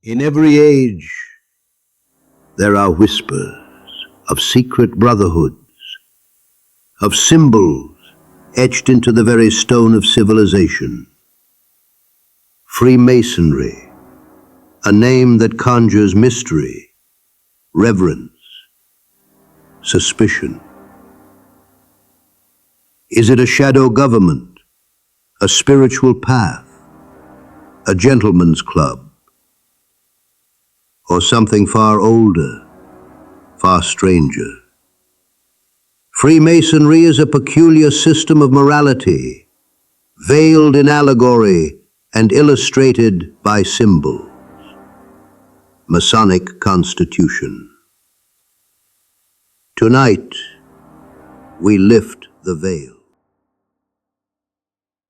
In every age, there are whispers of secret brotherhoods, of symbols etched into the very stone of civilization. Freemasonry, a name that conjures mystery, reverence, suspicion. Is it a shadow government, a spiritual path, a gentleman's club, or something far older, far stranger? Freemasonry is a peculiar system of morality, veiled in allegory and illustrated by symbols. Masonic Constitution. Tonight, we lift the veil.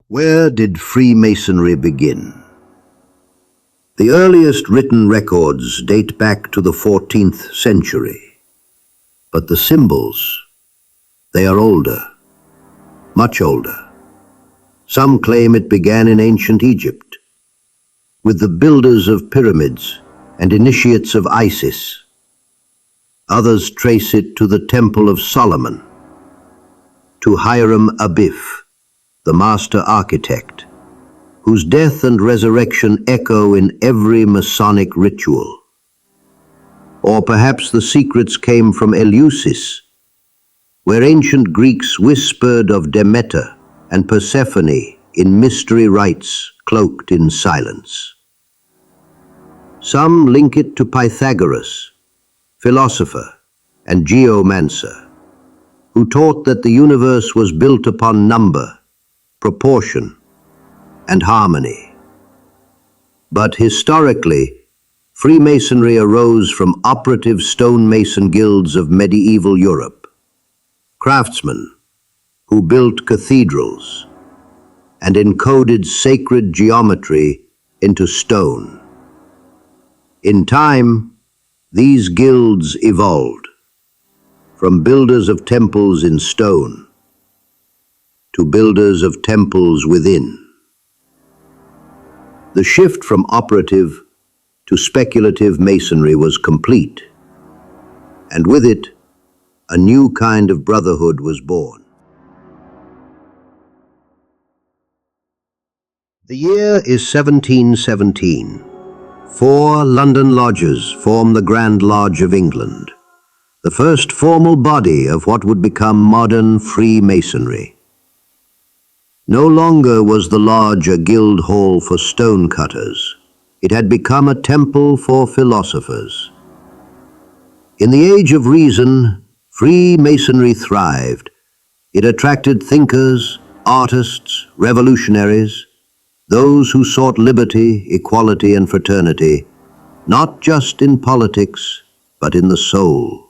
Where did Freemasonry begin? The earliest written records date back to the 14th century. But the symbols, they are older, much older. Some claim it began in ancient Egypt, with the builders of pyramids and initiates of Isis. Others trace it to the Temple of Solomon, to Hiram Abiff, the master architect, whose death and resurrection echo in every Masonic ritual. Or perhaps the secrets came from Eleusis, where ancient Greeks whispered of Demeter and Persephone in mystery rites cloaked in silence. Some link it to Pythagoras, philosopher and geomancer, who taught that the universe was built upon number, proportion, and harmony. But historically, Freemasonry arose from operative stonemason guilds of medieval Europe, craftsmen who built cathedrals and encoded sacred geometry into stone. In time, these guilds evolved, from builders of temples in stone to builders of temples within. The shift from operative to speculative masonry was complete, and with it, a new kind of brotherhood was born. The year is 1717. 4 London lodges form the Grand Lodge of England, the first formal body of what would become modern Freemasonry. No longer was the lodge a guild hall for stonecutters. It had become a temple for philosophers. In the age of reason, Freemasonry thrived. It attracted thinkers, artists, revolutionaries, those who sought liberty, equality, and fraternity, not just in politics, but in the soul.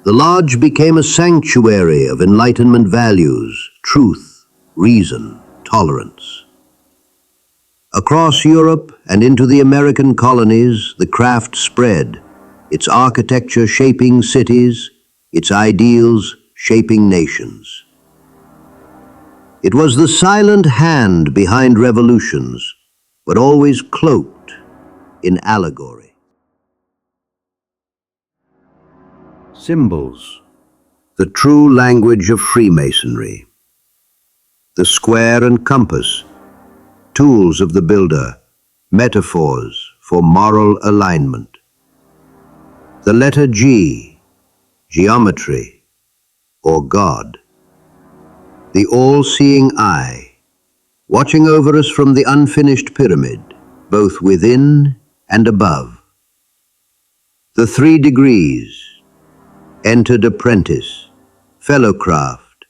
The lodge became a sanctuary of Enlightenment values, truth, reason, tolerance. Across Europe and into the American colonies, the craft spread, its architecture shaping cities, its ideals shaping nations. It was the silent hand behind revolutions, but always cloaked in allegory. Symbols, the true language of Freemasonry. The square and compass, tools of the builder, metaphors for moral alignment. The letter G, geometry, or God. The all-seeing eye, watching over us from the unfinished pyramid, both within and above. The 3 degrees, entered apprentice, fellow craft,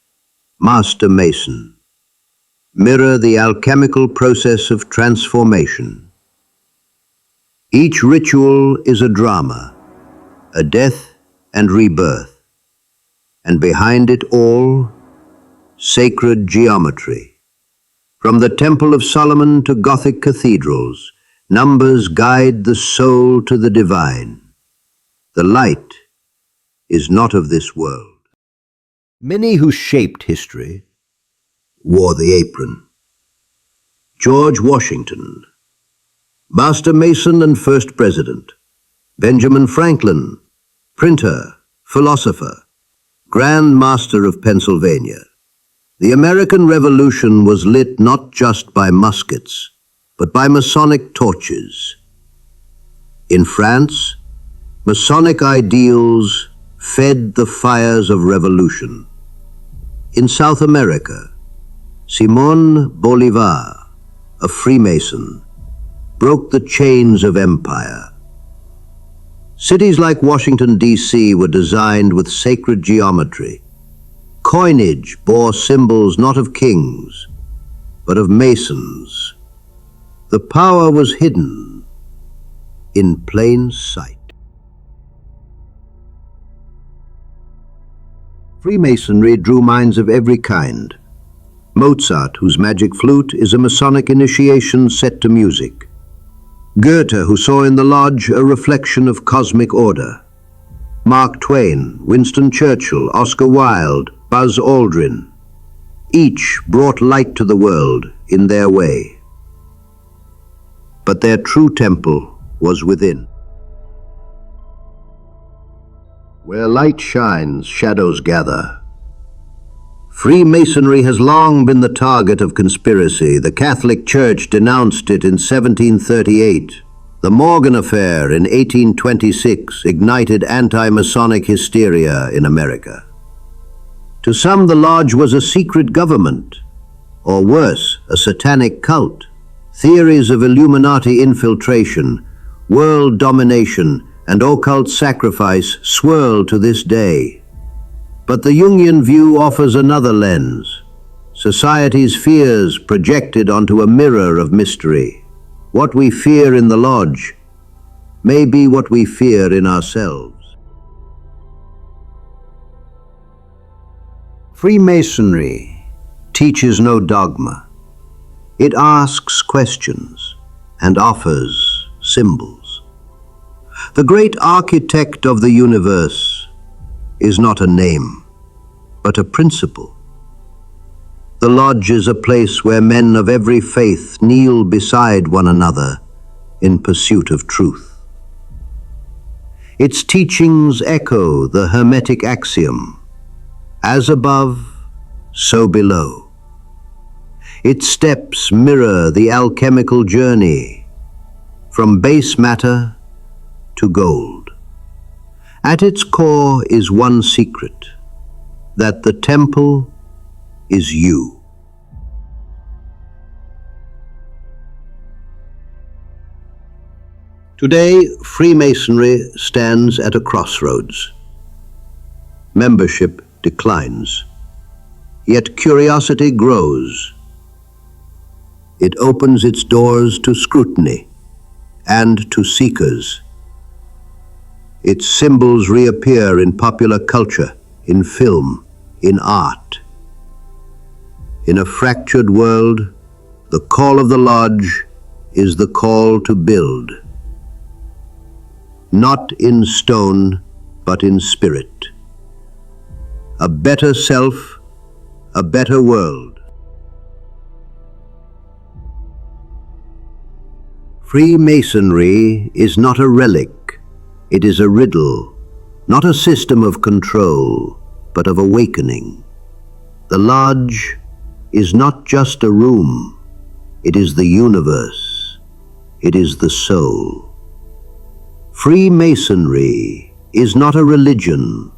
master mason, mirror the alchemical process of transformation. Each ritual is a drama, a death and rebirth, and behind it all, sacred geometry. From the Temple of Solomon to Gothic cathedrals, numbers guide the soul to the divine. The light is not of this world. Many who shaped history wore the apron. George Washington, Master Mason and First President. Benjamin Franklin, printer, philosopher, Grand Master of Pennsylvania. The American Revolution was lit not just by muskets, but by Masonic torches. In France, Masonic ideals fed the fires of revolution. In South America, Simón Bolívar, a Freemason, broke the chains of empire. Cities like Washington, D.C. were designed with sacred geometry. Coinage bore symbols not of kings, but of Masons. The power was hidden in plain sight. Freemasonry drew minds of every kind. Mozart, whose magic flute is a Masonic initiation set to music. Goethe, who saw in the lodge a reflection of cosmic order. Mark Twain, Winston Churchill, Oscar Wilde, Buzz Aldrin. Each brought light to the world in their way. But their true temple was within. Where light shines, shadows gather. Freemasonry has long been the target of conspiracy. The Catholic Church denounced it in 1738. The Morgan Affair in 1826 ignited anti-Masonic hysteria in America. To some, the lodge was a secret government, or worse, a satanic cult. Theories of Illuminati infiltration, world domination, and occult sacrifice swirl to this day. But the Jungian view offers another lens. Society's fears projected onto a mirror of mystery. What we fear in the lodge may be what we fear in ourselves. Freemasonry teaches no dogma. It asks questions and offers symbols. The great architect of the universe is not a name, but a principle. The lodge is a place where men of every faith kneel beside one another in pursuit of truth. Its teachings echo the Hermetic axiom, as above, so below. Its steps mirror the alchemical journey from base matter to gold. At its core is one secret, that the temple is you. Today, Freemasonry stands at a crossroads. Membership declines, yet curiosity grows. It opens its doors to scrutiny and to seekers. Its symbols reappear in popular culture, in film, in art. In a fractured world, the call of the lodge is the call to build. Not in stone, but in spirit. A better self, a better world. Freemasonry is not a relic. It is a riddle, not a system of control, but of awakening. The lodge is not just a room. It is the universe. It is the soul. Freemasonry is not a religion,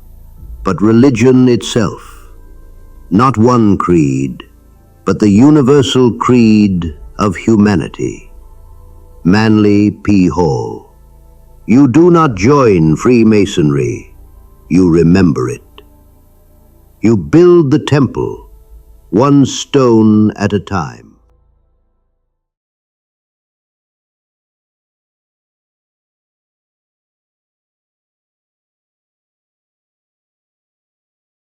but religion itself. Not one creed, but the universal creed of humanity. Manly P. Hall. You do not join Freemasonry, you remember it. You build the temple, one stone at a time.